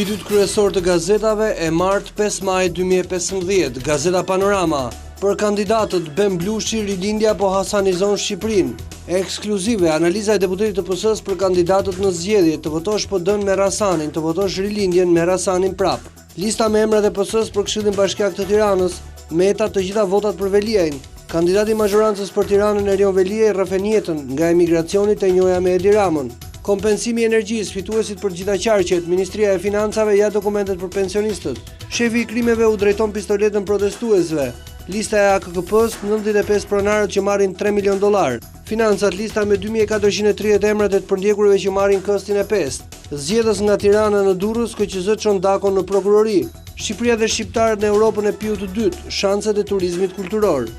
Titujt kryesor të gazetave e martë 5 maj 2015, Gazeta Panorama. Për kandidatët Ben Blushi, rilindja po hasanizon Shqipërinë. Ekskluzive, analiza e deputetit të PS-s për kandidatët në zgjedhje, të votosh PD-n me Rasanin, të votosh rilindjen me Rasanin prap. Lista me emrat e PS-s për Këshillin Bashkiak të Tiranës, meta të gjitha votat për Veliajin. Kandidati i mazhorancës për Tiranën Erion Veliaj rrëfen jetën nga emigracioni të njoja me Edi Ramën. Kompensimi i energjisë, fituesit për gjitha qarqet, Ministria e Financave ja dokumentet për pensionistët. Shefi i krimeve u drejton pistoletën protestuesve. Lista e AKKP-s, 95 pronarët që marrin $3 milion. Financat, lista me 2430 emrat e të përndjekurve që marrin këstin e 5. Zgjedhës nga Tirana në Durrës, KQZ çon dakon në prokurori. Shqipëria dhe shqiptarët në Europën e piu të dytë, shanset e turizmit kulturor.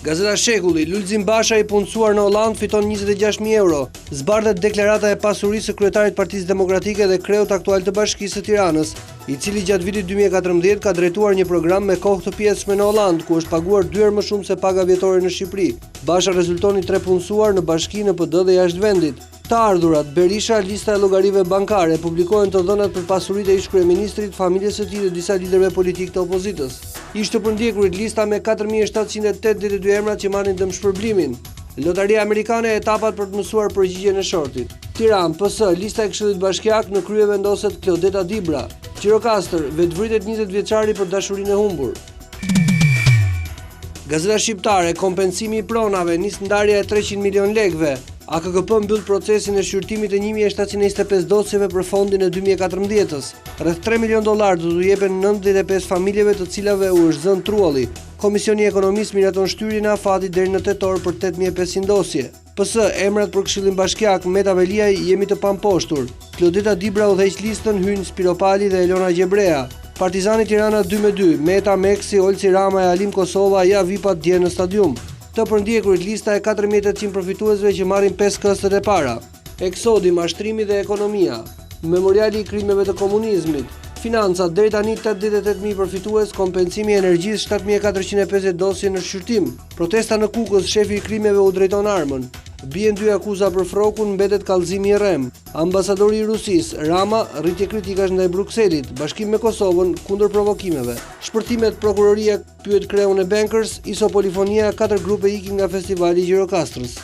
Gazeta Shekulli, Lulzim Basha i punësuar në Holland fiton 26.000 euro. Zbardhet deklarata e pasurisë së kryetarit Partisë Demokratike dhe kreut aktual të Bashkisë së Tiranës, i cili gjatë vitit 2014 ka drejtuar një program me kohë të pjesshme në Holland, ku është paguar 2 herë më shumë se paga vjetore në Shqipëri. Basha rezultoni 3 punësuar në bashki, në PD dhe jashtë vendit. Të ardhurat, Berisha, lista e llogarive bankare, publikohen të dhënat për pasuritë e ish-kryeministrit, familjes së tij dhe disa liderëve politik të opozitës. Ish të përndjekurit, lista me 4782 emrat që marrin dëmshpërblimin. Lotaria amerikane, etapat për të mësuar përgjigjen e shortit. Tiranë, PS, lista e Këshillit Bashkiak, në krye vendoset Klodeta Dibra. Gjirokastër, vetvritet 20 vjeçari për dashurinë e humbur. Gazeta Shqiptare, kompensimi i pronave, nis ndarja e 300 milion lekëve. AKKP mbyll procesin e shqyrtimit të 1725 dosjeve për fondin e 2014-s. Rreth $3 milion do t'u jepen 95 familjeve të cilave u është zënë trulli. Komisioni Ekonomisë miraton shtyrin e afatit deri në tetor për 8500 dosje. PS, emrat për Këshillin Bashkiak, Meta Veliaj, jemi të pamposhtur. Klodeta Dibra udhëheq listën, hyn Spiropali dhe Elona Gjebrea. Partizani Tirana 2-2, Meta Meksi, Olci Rama e Alim Kosova ja vipat dje në stadium. Të përndjekurit, lista e 4800 përfituesve që marrin 5 këstët e para. Eksodi, mashtrimi dhe ekonomia. Memoriali i krimeve të komunizmit. Financat, deri tani 88.000 përfitues, kompensimi i energjisë 7450 dosje në shqyrtim. Protesta në Kukës, shefi i krimeve u drejton armën. Bien 2 akuza për frokun, mbetet kallëzimi i rrem. Ambasadori i Rusisë, Rama, rritje kritikash ndaj Brukselit, bashkim me Kosovën kundër provokimeve. Shpërtimet, prokuroria pyet kreun e Bankers, ISO Polifonia, 4 grupe ikin nga festivali i Gjirokastrës.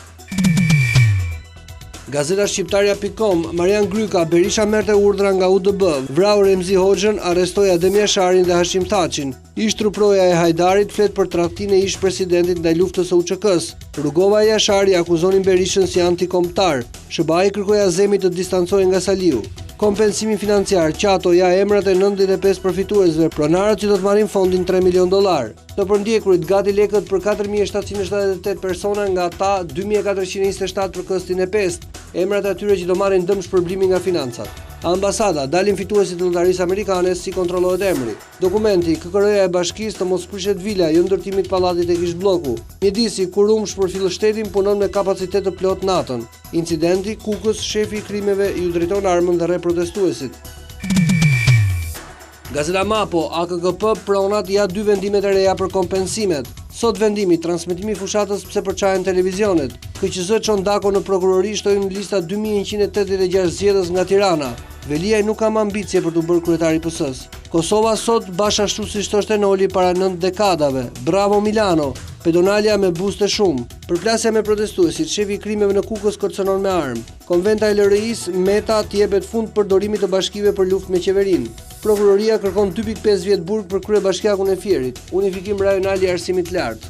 Gazeta Shqiptarja.com, Marian Gryka, Berisha merrte urdhra nga UDB, vrau Remzi Hoxhën, arrestoi Adem Jasharin dhe Hashim Thaçin. Ish truproja e Hajdarit flet për tradhtinë e ish presidentit ndaj luftës së UÇK-s. Rugova e Jashari akuzonin Berishën si antikombëtar. SBA-i kërkoi Azemit të distancohej nga Saliu. Kompensimi financiar, Qato ja emrat e 95 përfituesve, pronarët që do të marrin fondin $3 milion. Të përndjekurit, gati lekët për 4778 persona, nga ata 2427 për këstin e 5. Emrat e atyre që do marrin dëmshpërblimi nga financat. Ambasada, dalin fituesit të lotarisë amerikane, si kontrollohet emri. Dokumenti, KKR-ja e Bashkisë të mos prishet vila, jo ndërtimit pallatit e Kishblloku. Mjedisi, Kurumsh për fillështetin punon me kapacitet të plot natën. Incidenti, Kukës, shefi i krimeve ju drejton armën dhe rre protestuesit. Gazeta Mapo, AKKP pronat ja 2 vendimet e reja për kompensimet. Sot vendimi, transmetimi fushatës pse përçahen televizionet. KQZ çon dakon në prokurori, shtojnë në lista 2186 zgjedhës nga Tirana. Veliaj nuk kam ambicie për të bërë kryetari PS-s. Kosova sot bash ashtu siç thoshte Noli para 9 dekadave. Bravo Milano, pedonalia me buste shumë. Përplasja me protestuesit, shefi i krimeve në Kukës kërcënon me armë. Konventa e LRI-s, Meta t'jepet fund përdorimit të bashkive për luftë me qeverinë. Prokuroria kërkon 2.5 vjet burg për kryebashkiakun e Fierit, unifikim rajonal i arsimit lart.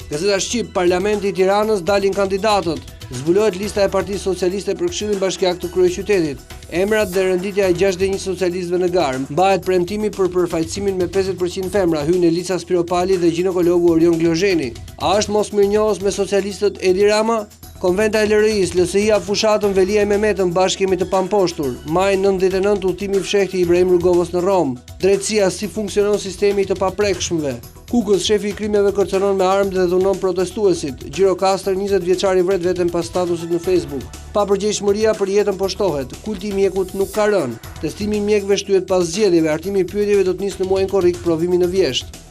Gazeta Shqip, Parlamenti i Tiranës, dalin kandidatët. Zbulohet lista e Partisë Socialiste për Këshillin Bashkiak të kryeqytetit. Emrat dhe renditja e 61 socialistëve në garë. Mbahet premtimi për përfaqësimin me 50% femra, hyn Elisa Spiropali dhe ginekologu Orion Glozheni. A është mos mirënjohës me socialistët Edi Rama? Konventa e LRI-s, LSI-ja fushatën Veliaj me Metën, bashkë jemi të pamposhtur. Maj 99 udhëtimi fshehti Ibrahim Rrugovës në Rom. Drejtësia, si funksionon sistemi i të paprekshmëve. Kukës, shefi i krimeve kërcënon me armë dhe dhunon protestuesit. Gjirokastër, 20 vjeçari vret veten pas statusit në Facebook. Papërgjegjshmëria për jetën po shtohet. Kulti i mjekut nuk ka rënë. Testimi i mjekëve shtyhet pas zgjedhjeve, artimi i pyetjeve do të nisë në muajin korrik, provimi në vjesht.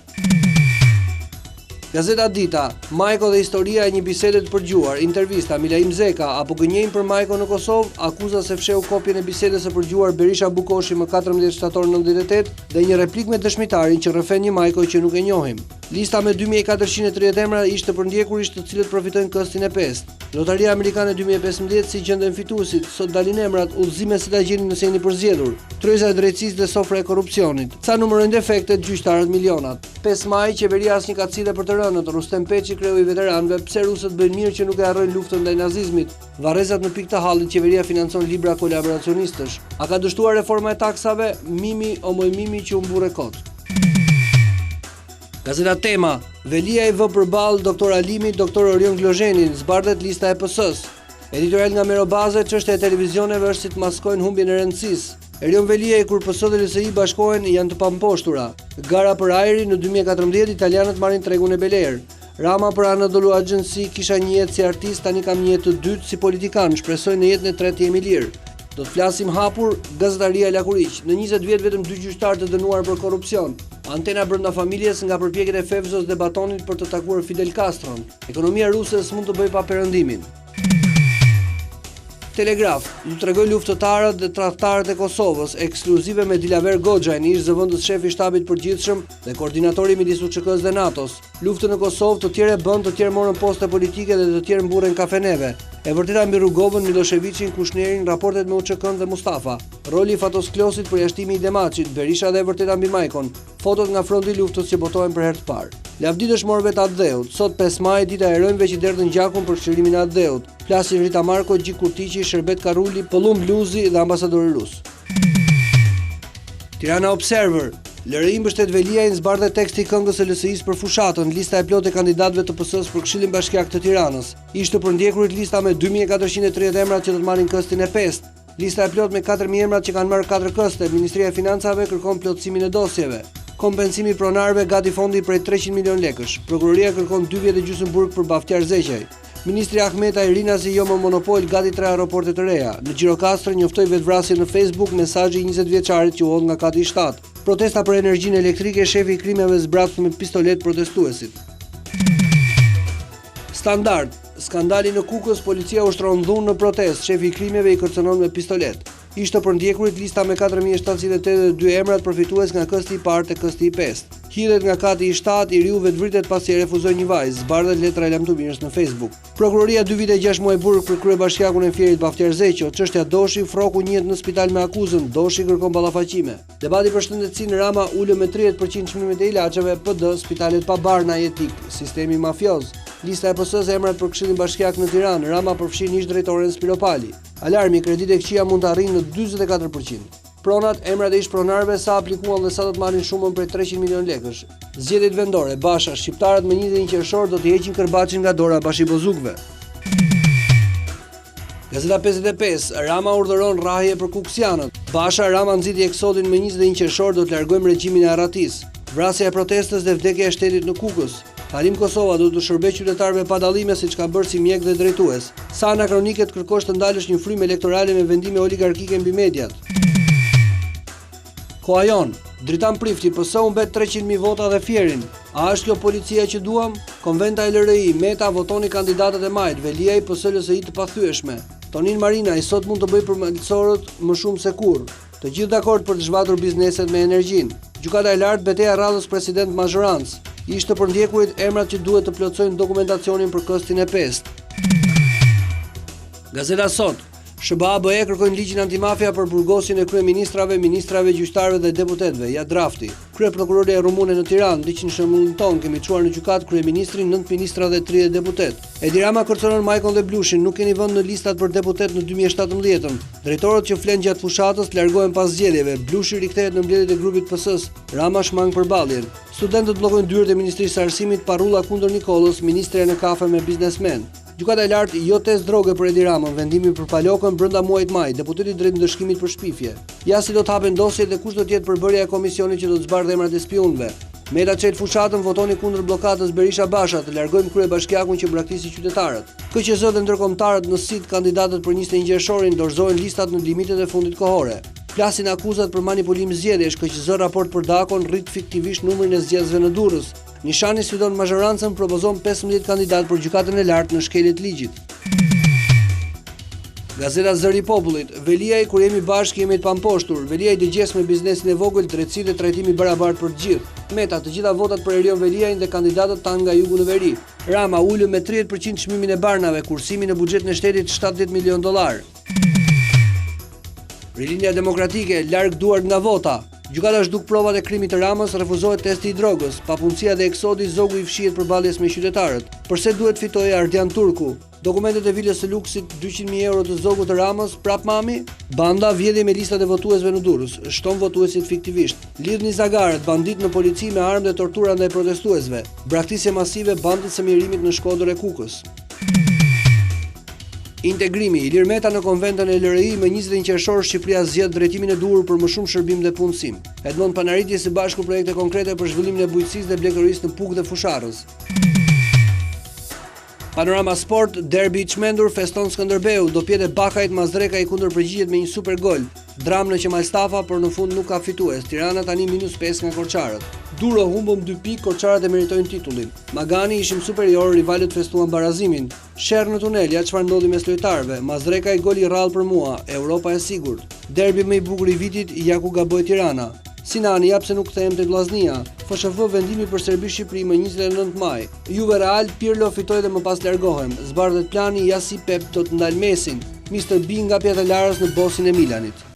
Gazeta Dita, Majko dhe historia e një bisede të përgjuar, intervista Milaim Zeka apo gënjejmë për Majko në Kosovë, akuza se fsheu kopjen e bisedës së përgjuar Berisha Bukoshi më 14 shtator 98 dhe një replik me dëshmitarin që rrëfen një Majko që nuk e njohim. Lista me 2430 emra ishte përndjekurisht të cilët profitojnë këstin e 5. Lotaria Amerikane 2015 si gjenden fituesit, sot dalin emrat, udhëzime se ta gjeni nëse jeni përzgjedhur, tryeza e drejtësisë dhe sofra e korrupsionit. Ca numërojnë defektet, gjyqtarët milionat. 5 maj, qeveria asnjë kacile për të rënët, Rustem Peçi, kreu i veteranëve, pse rusët bëjnë mirë që nuk e harrojnë luftën ndaj nazizmit. Varrezat në pikë të hallit, qeveria financon libra kolaboracionistësh. A ka dështuar reforma e taksave? Mimi o moj mimi që u mburre kot. Gazeta Tema, Velia i vë përballë Dr. Alimi, Dr. Orion Glozhenin, zbardhet lista e PS-s. Editorial nga Merobaze, çështja e televizioneve është si të maskojnë humbjen e rëndësisë. Erion Velia i kur PS dhe LSI bashkohen janë të pamposhtura. Gara për ajri në 2014 italianët marrin tregun e Beleer. Rama për Anadolu Agency, kisha një jetë si artist, tani kam një jetë të dytë si politikan, shpresoj në jetën e tretë jemi lirë. Do të flasim hapur, Gazetaria Lakuriq. Në 20 vjet vetëm 2 gjyqtarë të dënuar për korrupsion. Antena brenda familjes nga përpjekjet e Fevzos dhe Batonit për të takuar Fidel Castron. Ekonomia ruse s'mund të bëjë pa perëndimin. Telegraf, ju tregoj luftëtarët dhe tradhtarët e Kosovës, ekskluzive me Dilaver Goxhaj, ish zëvendës shefi i shtabit përgjithshëm dhe koordinatori midis UÇK-s dhe NATO-s. Luftën në Kosovë të tjerë bën, të tjerë morën poste politike dhe të tjerë mburren kafeneve. E vërteta mbi Rugovën, Miloševićin, Kushnerin, raportet me UÇK-n dhe Mustafa. Roli i Fatosklosit për jashtimi i Demaçit, Berisha dhe e vërteta mbi Majkon. Fotot nga fronti i luftës që botohen për herë të parë. Lavditësh morën vetë atë dheut. Sot 5 maj, dita e rënjve që derdhën gjakun për çlimin e atë dheut. Flasin Rita Marko, Gjik Kurtiqi, Sherbet Karuli, Pëllum Bluzi dhe ambasadori rus. Tirana Observer. LRI mbështet Veliajin, zbardhet teksti i këngës së LSI-s për fushatën, lista e plotë e kandidatëve të PS-s për Këshillin Bashkiak të Tiranës. Ishte përndjekurit lista me 2430 emrat që do të marrin këstin e 5. Lista e plotë me 4000 emrat që kanë marrë 4 këste. Ministria e Financave kërkon plotësimin e dosjeve. Kompensimi pronarëve gati fondi prej 300 milion lekësh. Prokuroria kërkon 2 vjet e gjysmë burg për Baftiar Zeqaj. Ministri Ahmeta Irinasi jo më monopol gati 3 aeroporte të reja. Në Gjirokastër njoftoi vetvrasje në Facebook mesazhi i 20 vjeçarit që u hodh nga kati i 7. Protesta për energjinë elektrike, shefi i krimeve zbrathur me pistolet protestuesit. Standard, skandali në Kukës, policia ushtron dhunë në protestë, shefi i krimeve i kërcënon me pistolet. Ishte përndjekurit lista me 4782 emrat përfitues nga kësti i parë te kësti i 5. Hidhet nga kati i 7, i riu vetvritet pasi e refuzoi një vajzë, zbardhet letra e lamtumirës në Facebook. Prokuroria 2 vite 6 muaj burg për kryebashkiakun e Fierit Baftiar Zeqo, çështja Doshi, Froku njihet në spital me akuzën, Doshi kërkon ballafaqime. Debati për shëndetësinë Rama ulë me 30% çmimet e ilaçeve, PD, spitalet pa barna etik, sistemi mafioz. Lista e PS-s emrat për Këshillin Bashkiak në Tiranë, Rama përfshin ish drejtoren Spiropali. Alarmi, kreditë e këqija mund të arrijnë në 44%. Pronat, emrat e ish pronarëve sa aplikuan dhe sa do të marrin shumën prej 300 milion lekësh. Zgjedhjet vendore, Basha, shqiptarët më 21 qershor do të heqin Kërbaçin nga dora bashkibozukëve. Gazeta 55, Rama urdhëron rrahje për kuksianët. Basha, Rama nxiti eksodin më 21 qershor do të largojmë regjimin e Aratis. Vrasja e protestës dhe vdekja e shtetit në Kukës. Halim Kosova do të shërbejë qytetarëve pa dallime siç ka bërë si mjek dhe drejtues. Sa anakronike të kërkosh të ndalësh një frymë elektorale me vendime oligarkike mbi mediat. Koajon, Dritan Prifti, PS humbet 300.000 vota dhe Fierin. A është kjo policia që duam? Konventa e LRI, Meta votoni kandidatët e majt, Veliaj PS LSI të pathyeshme. Tonin Marina i sot mund të bëjë për malësorët më shumë se kurrë. Të gjithë dakord për të zhvatur bizneset me energjinë. Gjykata e lartë beteja radhës president Mazhorans. Ishte përndjekurit emrat që duhet të plotësojnë dokumentacionin për këstin e 5. Gazeta Sot. SBA-BE kërkojnë ligjin antimafia për burgosin e kryeministrave, ministrave, gjyqtarëve dhe deputetëve. Ja drafti. Kryeprokuroria rumune në Tiranë, liq në shembullin ton, kemi çuar në gjykat kryeministrin, 9 ministra dhe 30 deputet. Edi Rama kërcënon Majkon dhe Blushin, nuk keni vënë në listat për deputet në 2017. Drejtorët që flen gjatë fushatës largohen pas zgjedhjeve. Blushi rikthehet në mbledhjet e grupit PS-s. Rama shmang përballjen. Studentët bllokojnë dyert e Ministrisë së Arsimit, parrulla kundër Nikollës, ministre në kafe me biznesmen. Gjykata e lartë jo test droge për Edi Ramën, vendimi për Palokën brenda muajit maj, deputeti drejt ndëshkimit për shpifje. Ja si do të hapen dosjet dhe kush do të jetë përbërja e komisionit që do të zbardhë emrat e spionëve. Meta çel fushatën, votoni kundër bllokadës Berisha Basha, të largojmë kryebashkiakun që braktisë qytetarët. KQZ dhe ndërkombëtarët në sit kandidatët për 21 qershorin dorëzohen listat në limitet e fundit kohore. Flasin akuzat për manipulim zgjedhjesh, KQZ raport për Dakon rrit fiktivisht numrin e zgjedhësve në Durrës. Nishani sfidon mazhorancën, propozon 15 kandidat për gjykatën e lartë në shkeljet ligjit. Gazeta Zëri i Popullit, Veliaj kur jemi bashkë jemi të pamposhtur, Veliaj dëgjes me biznesin e vogël, drejtësi dhe trajtimi barabartë për të gjithë. Meta, të gjitha votat për Erion Veliajin dhe kandidatët tanë nga jugu në veri. Rama ulë me 30% çmimin e barnave, kursimi në buxhetin e shtetit $70 milion. Rilinja Demokratike, larg duart nga vota. Gjykata zhduk provat e krimit të Ramës, refuzohet testi i drogës, papunësia dhe eksodi, zogu i fshihet përballjes me qytetarët. Përse duhet fitojë Ardian Turku? Dokumentet e vilës së Luksit, 200.000 euro të zogut të Ramës, prap mami? Banda vjedhje me listat e votuesve në Durrës, shton votuesit fiktivisht. Lidhni zagarët, bandit në polici me armë dhe tortura ndaj protestuesve. Braktisje masive bandit së mirimit në Shkodër e Kukës. Integrimi, Ilir Meta në konventën e LRI me 21 qershor Shqipëria zgjedh drejtimin e duhur për më shumë shërbim dhe punësim. Edmond Panariti së bashku projekte konkrete për zhvillimin e bujqësisë dhe blegërisë në Puk dhe Fusharrës. Panorama Sport, derbi i çmendur feston Skënderbeu, do pjetë Bakajt Mazdreka i kundër përgjigjet me një super gol. Dram në Qemal Stafa, por në fund nuk ka fitues. Tirana tani -5 nga Korçarët. Duro humbëm 2 pikë, Korçarët e meritojnë titullin. Magani ishim superior, rivalët festuan barazimin. Sherr në tunel, ja çfarë ndodhi mes lojtarëve. Mazdreka i gol i rrallë për mua, Europa e sigurt. Derbi më i bukur i vitit, ja ku gaboi Tirana. Sinani jap se nuk kthehem te Vllaznia. FSHV vendimi për Serbi Shqipëri më 29 maj. Juve Real, Pirlo fitoi dhe më pas largohem. Zbardhet plani, ja si Pep do të ndal Mesin. Mr. B nga Pjatalarës në bosin e Milanit.